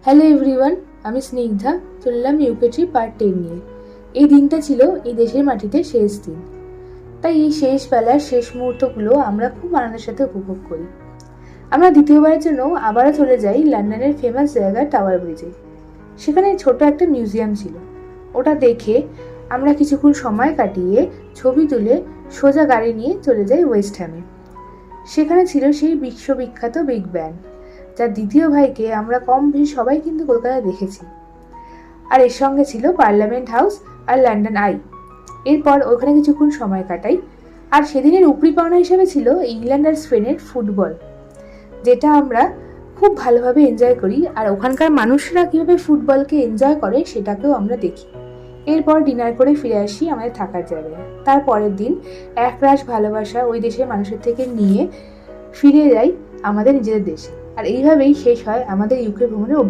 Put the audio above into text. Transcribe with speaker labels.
Speaker 1: Hello everyone, আমি স্নিগ্ধা। চললাম UK trip part 10 নিয়ে। এই দিনটা ছিল এই দেশের মাটিতে শেষ দিন, তাই এই শেষ বেলার শেষ মুহূর্তগুলো আমরা খুব আনন্দের সাথে উপভোগ করি। আমরা দ্বিতীয়বারের জন্য আবারও চলে যাই লন্ডনের ফেমাস জায়গা টাওয়ার ব্রিজে। সেখানে ছোট একটা মিউজিয়াম ছিল। ওটা দেখে আমরা কিছুক্ষণ সময় কাটিয়ে ছবি তুলে সোজা গাড়ি নিয়ে চলে যাই ওয়েস্ট হ্যামে। সেখানে ছিল সেই বিশ্ববিখ্যাত বিগ ব্যান, যার দ্বিতীয় ভাইকে আমরা কম বেশি সবাই কিন্তু কলকাতায় দেখেছি। আর এর সঙ্গে ছিল পার্লামেন্ট হাউস আর লন্ডন আই। এরপর ওখানে কিছুক্ষণ সময় কাটাই। আর সেদিনের উপরি পাওনা হিসেবে ছিল ইংল্যান্ড আর স্পেনের ফুটবল, যেটা আমরা খুব ভালোভাবে এনজয় করি। আর ওখানকার মানুষরা কীভাবে ফুটবলকে এনজয় করে সেটাকেও আমরা দেখি। এরপর ডিনার করে ফিরে আসি আমাদের থাকার জায়গায়। তার পরের দিন একরাশ ভালোবাসা ওই দেশের মানুষের থেকে নিয়ে ফিরে যাই আমাদের নিজেদের দেশে। আর এইভাবেই শেষ হয় আমাদের ইউকে ভ্রমণের